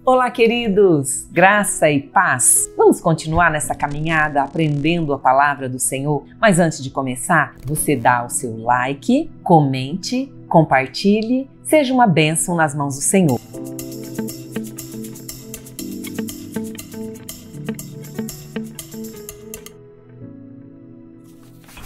Olá, queridos! Graça e paz! Vamos continuar nessa caminhada aprendendo a palavra do Senhor? Mas antes de começar, você dá o seu like, comente, compartilhe, seja uma bênção nas mãos do Senhor.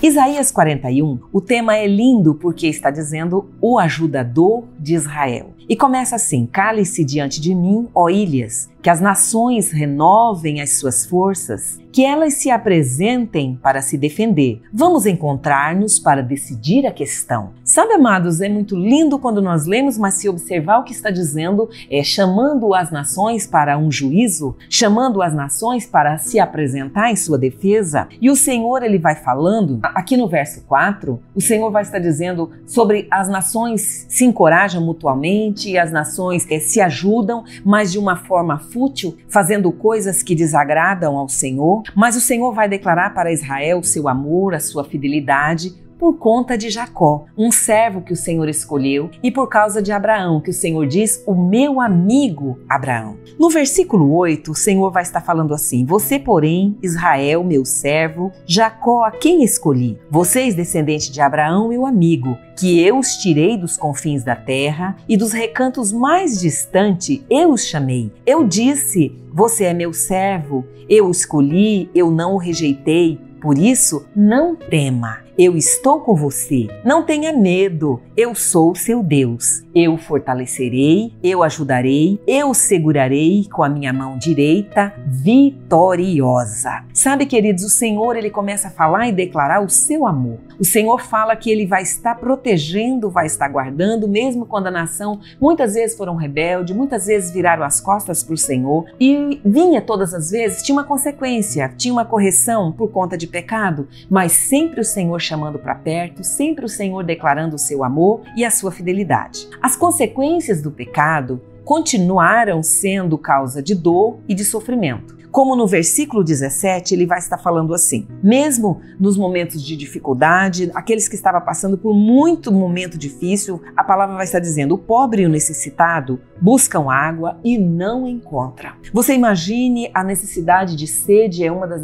Isaías 41, o tema é lindo porque está dizendo o ajudador de Israel. E começa assim: cale-se diante de mim, ó ilhas, que as nações renovem as suas forças, que elas se apresentem para se defender. Vamos encontrar-nos para decidir a questão. Sabe, amados, é muito lindo quando nós lemos, mas se observar o que está dizendo, chamando as nações para um juízo, chamando as nações para se apresentar em sua defesa. E o Senhor, ele vai falando, aqui no verso 4, o Senhor vai estar dizendo sobre as nações se encorajam mutuamente, e as nações se ajudam, mas de uma forma fútil, fazendo coisas que desagradam ao Senhor. Mas o Senhor vai declarar para Israel o seu amor, a sua fidelidade, por conta de Jacó, um servo que o Senhor escolheu, e por causa de Abraão, que o Senhor diz, o meu amigo Abraão. No versículo 8, o Senhor vai estar falando assim: você, porém, Israel, meu servo, Jacó, a quem escolhi? Vocês, descendentes de Abraão, meu amigo, que eu os tirei dos confins da terra e dos recantos mais distantes, eu os chamei. Eu disse, você é meu servo, eu o escolhi, eu não o rejeitei. Por isso, não tema, eu estou com você. Não tenha medo, eu sou o seu Deus. Eu o fortalecerei, eu o ajudarei, eu o segurarei com a minha mão direita vitoriosa. Sabe, queridos, o Senhor, ele começa a falar e declarar o seu amor. O Senhor fala que ele vai estar protegendo, vai estar guardando, mesmo quando a nação muitas vezes foram rebeldes, muitas vezes viraram as costas para o Senhor e vinha todas as vezes, tinha uma consequência, tinha uma correção por conta de pecado, mas sempre o Senhor chamando para perto, sempre o Senhor declarando o seu amor e a sua fidelidade. As consequências do pecado continuaram sendo causa de dor e de sofrimento. Como no versículo 17, ele vai estar falando assim: mesmo nos momentos de dificuldade, aqueles que estavam passando por muito momento difícil, a palavra vai estar dizendo, o pobre e o necessitado buscam água e não encontram. Você imagine, a necessidade de sede é uma das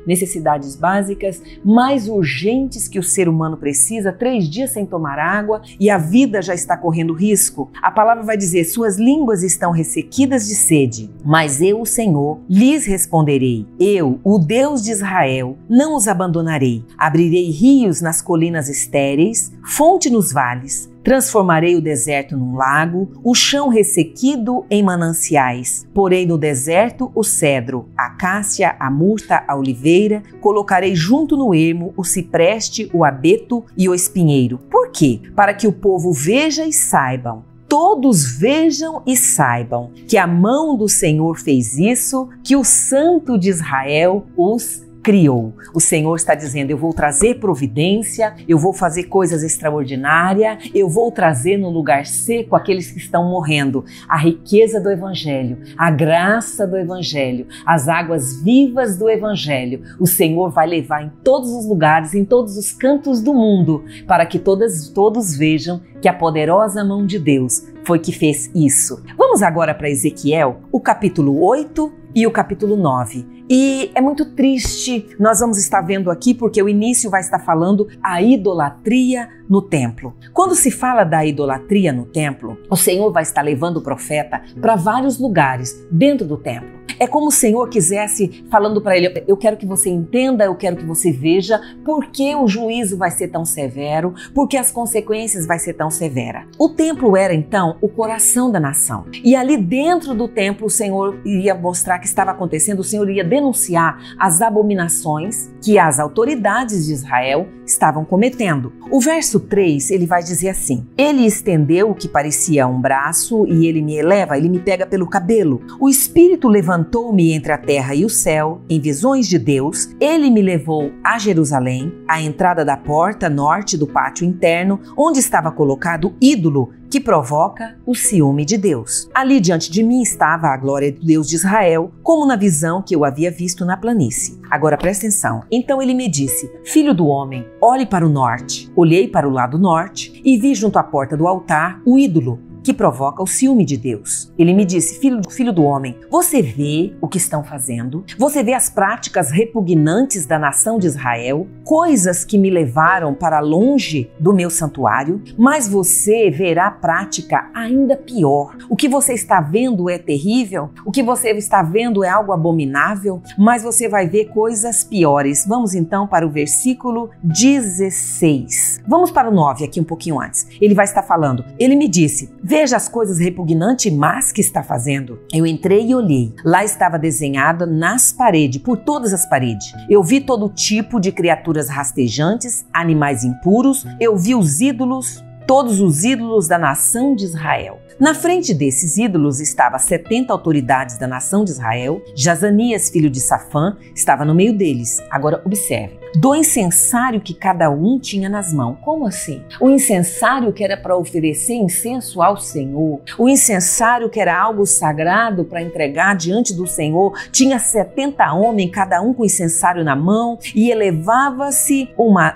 necessidades básicas mais urgentes que o ser humano precisa, 3 dias sem tomar água e a vida já está correndo risco. A palavra vai dizer, suas línguas estão ressequidas de sede, mas eu, o Senhor, lhes responderei. Eu, o Deus de Israel, não os abandonarei. Abrirei rios nas colinas estéreis, fonte nos vales. Transformarei o deserto num lago, o chão ressequido em mananciais. Porei no deserto o cedro, a acácia, a murta, a oliveira. Colocarei junto no ermo o cipreste, o abeto e o espinheiro. Por quê? Para que o povo veja e saibam. Todos vejam e saibam que a mão do Senhor fez isso, que o Santo de Israel os criou. O Senhor está dizendo, eu vou trazer providência, eu vou fazer coisas extraordinárias, eu vou trazer no lugar seco aqueles que estão morrendo, a riqueza do Evangelho, a graça do Evangelho, as águas vivas do Evangelho. O Senhor vai levar em todos os lugares, em todos os cantos do mundo, para que todos vejam que a poderosa mão de Deus foi que fez isso. Vamos agora para Ezequiel, o capítulo 8 e o capítulo 9. E é muito triste, nós vamos estar vendo aqui porque o início vai estar falando a idolatria no templo. Quando se fala da idolatria no templo, o Senhor vai estar levando o profeta para vários lugares dentro do templo. É como o Senhor quisesse falando para ele, eu quero que você entenda, eu quero que você veja por que o juízo vai ser tão severo, por que as consequências vai ser tão severa. O templo era então o coração da nação. E ali dentro do templo o Senhor iria mostrar que estava acontecendo, o Senhor ia denunciar as abominações que as autoridades de Israel estavam cometendo. O verso 3, ele vai dizer assim, ele estendeu o que parecia um braço e ele me eleva, ele me pega pelo cabelo. O Espírito levantou-me entre a terra e o céu, em visões de Deus. Ele me levou a Jerusalém, à entrada da porta norte do pátio interno, onde estava colocado o ídolo que provoca o ciúme de Deus. Ali diante de mim estava a glória do Deus de Israel, como na visão que eu havia visto na planície. Agora presta atenção. Então ele me disse, filho do homem, olhe para o norte. Olhei para o lado norte e vi junto à porta do altar o ídolo que provoca o ciúme de Deus. Ele me disse: filho do homem, você vê o que estão fazendo? Você vê as práticas repugnantes da nação de Israel, coisas que me levaram para longe do meu santuário, mas você verá prática ainda pior. O que você está vendo é terrível, o que você está vendo é algo abominável, mas você vai ver coisas piores. Vamos então para o versículo 16. Vamos para o 9 aqui um pouquinho antes. Ele vai estar falando: ele me disse: veja as coisas repugnantes e más que está fazendo. Eu entrei e olhei. Lá estava desenhada nas paredes, por todas as paredes. Eu vi todo tipo de criaturas rastejantes, animais impuros. Eu vi os ídolos, todos os ídolos da nação de Israel. Na frente desses ídolos estavam 70 autoridades da nação de Israel. Jazanias, filho de Safã, estava no meio deles. Agora observe. Do incensário que cada um tinha nas mãos. Como assim? O incensário que era para oferecer incenso ao Senhor, o incensário que era algo sagrado para entregar diante do Senhor, tinha 70 homens, cada um com incensário na mão, e elevava-se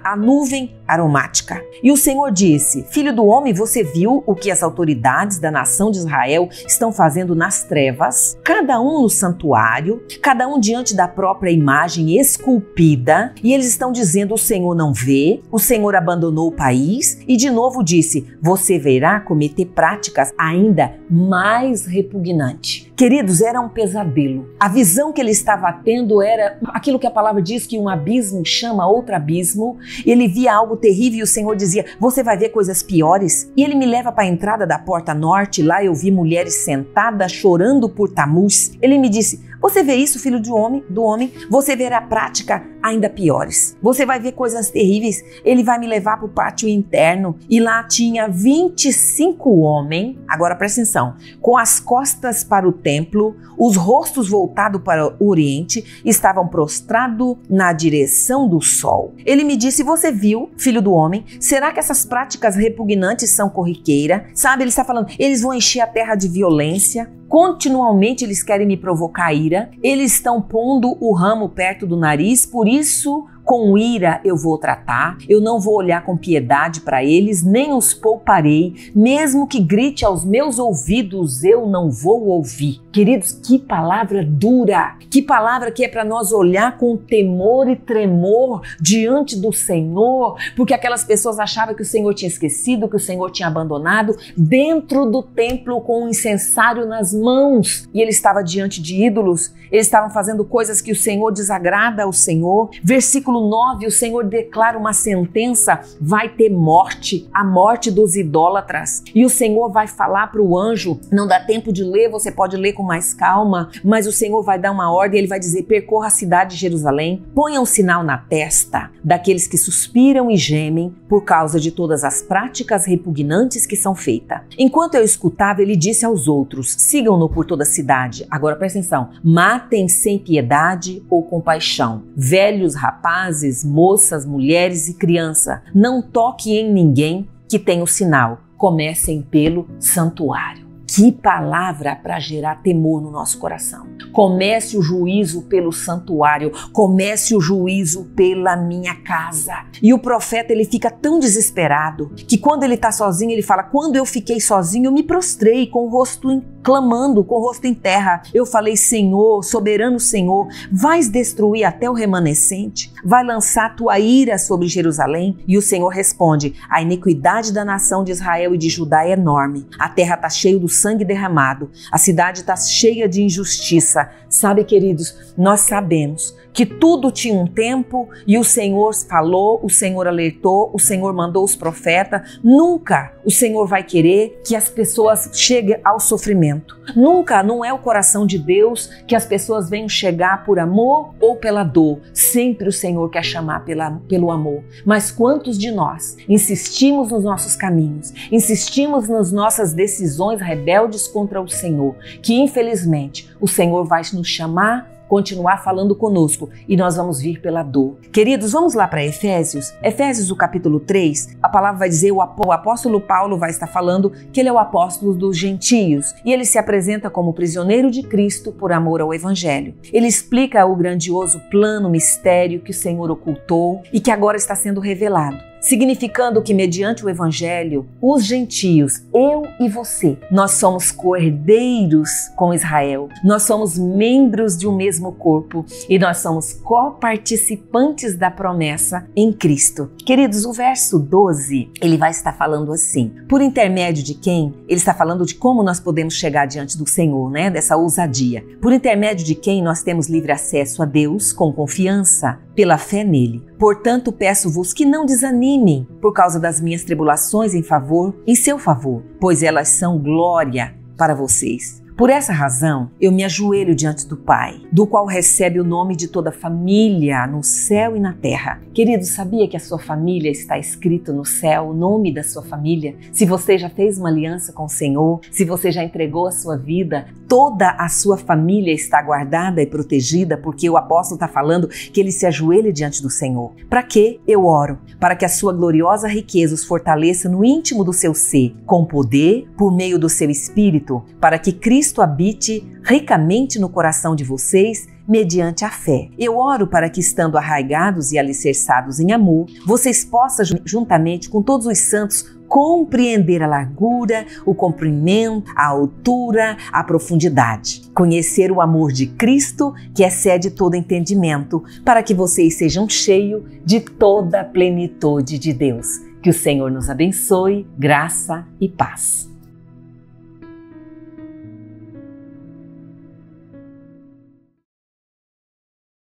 a nuvem aromática. E o Senhor disse: filho do homem, você viu o que as autoridades da nação de Israel estão fazendo nas trevas? Cada um no santuário, cada um diante da própria imagem esculpida, e eles estão dizendo: o Senhor não vê, o Senhor abandonou o país, e de novo disse: você verá cometer práticas ainda mais repugnantes. Queridos, era um pesadelo. A visão que ele estava tendo era aquilo que a palavra diz, que um abismo chama outro abismo. Ele via algo terrível e o Senhor dizia: você vai ver coisas piores. E ele me leva para a entrada da porta norte. Lá eu vi mulheres sentadas chorando por Tamuz. Ele me disse: você vê isso, filho do homem? Você verá prática ainda piores. Você vai ver coisas terríveis. Ele vai me levar para o pátio interno e lá tinha 25 homens, agora presta atenção, com as costas para o templo, os rostos voltados para o oriente, estavam prostrados na direção do sol. Ele me disse: você viu, filho do homem? Será que essas práticas repugnantes são corriqueiras? Sabe, ele está falando, eles vão encher a terra de violência. Continuamente eles querem me provocar ira, eles estão pondo o ramo perto do nariz, por isso com ira eu vou tratar, eu não vou olhar com piedade para eles, nem os pouparei, mesmo que grite aos meus ouvidos, eu não vou ouvir. Queridos, que palavra dura, que palavra que é para nós olhar com temor e tremor diante do Senhor, porque aquelas pessoas achavam que o Senhor tinha esquecido, que o Senhor tinha abandonado, dentro do templo com um incensário nas mãos, e ele estava diante de ídolos, eles estavam fazendo coisas que o Senhor desagrada ao Senhor. Versículo 9, o Senhor declara uma sentença: vai ter morte, a morte dos idólatras. E o Senhor vai falar para o anjo, não dá tempo de ler, você pode ler com mais calma, mas o Senhor vai dar uma ordem, ele vai dizer: percorra a cidade de Jerusalém, ponha um sinal na testa daqueles que suspiram e gemem por causa de todas as práticas repugnantes que são feitas. Enquanto eu escutava, ele disse aos outros: sigam-no por toda a cidade. Agora presta atenção, matem sem piedade ou compaixão, velhos, rapazes, moças, mulheres e criança. Não toque em ninguém que tenha o sinal. Comecem pelo santuário. Que palavra para gerar temor no nosso coração. Comece o juízo pelo santuário, comece o juízo pela minha casa. E o profeta, ele fica tão desesperado que quando ele está sozinho, ele fala: quando eu fiquei sozinho, eu me prostrei com o rosto clamando, com o rosto em terra. Eu falei: Senhor, soberano Senhor, vais destruir até o remanescente? Vai lançar tua ira sobre Jerusalém? E o Senhor responde: a iniquidade da nação de Israel e de Judá é enorme. A terra está cheia do sangue derramado. A cidade está cheia de injustiça. Sabe, queridos, nós sabemos que tudo tinha um tempo e o Senhor falou, o Senhor alertou, o Senhor mandou os profetas. Nunca o Senhor vai querer que as pessoas cheguem ao sofrimento. Nunca, não é o coração de Deus que as pessoas venham chegar por amor ou pela dor. Sempre o Senhor quer chamar pelo amor. Mas quantos de nós insistimos nos nossos caminhos, insistimos nas nossas decisões rebeldes contra o Senhor, que infelizmente o Senhor vai nos chamar, continuar falando conosco e nós vamos vir pela dor. Queridos, vamos lá para Efésios. Efésios, o capítulo 3, a palavra vai dizer, o apóstolo Paulo vai estar falando que ele é o apóstolo dos gentios e ele se apresenta como prisioneiro de Cristo por amor ao evangelho. Ele explica o grandioso plano, mistério que o Senhor ocultou e que agora está sendo revelado. significando que mediante o Evangelho, os gentios, eu e você, nós somos co-herdeiros com Israel, nós somos membros de um mesmo corpo e nós somos coparticipantes da promessa em Cristo. Queridos, o verso 12, ele vai estar falando assim, por intermédio de quem? Ele está falando de como nós podemos chegar diante do Senhor, né? Dessa ousadia. Por intermédio de quem nós temos livre acesso a Deus com confiança, pela fé nele. Portanto, peço-vos que não desanimem por causa das minhas tribulações em seu favor, pois elas são glória para vocês. Por essa razão, eu me ajoelho diante do Pai, do qual recebe o nome de toda família no céu e na terra. Querido, sabia que a sua família está escrito no céu, o nome da sua família? Se você já fez uma aliança com o Senhor, se você já entregou a sua vida, toda a sua família está guardada e protegida, porque o apóstolo está falando que ele se ajoelha diante do Senhor. Para quê? Eu oro, para que a sua gloriosa riqueza os fortaleça no íntimo do seu ser, com poder, por meio do seu Espírito, para que Cristo habite ricamente no coração de vocês, mediante a fé. Eu oro para que, estando arraigados e alicerçados em amor, vocês possam, juntamente com todos os santos, compreender a largura, o comprimento, a altura, a profundidade. Conhecer o amor de Cristo, que excede todo entendimento, para que vocês sejam cheios de toda a plenitude de Deus. Que o Senhor nos abençoe, graça e paz.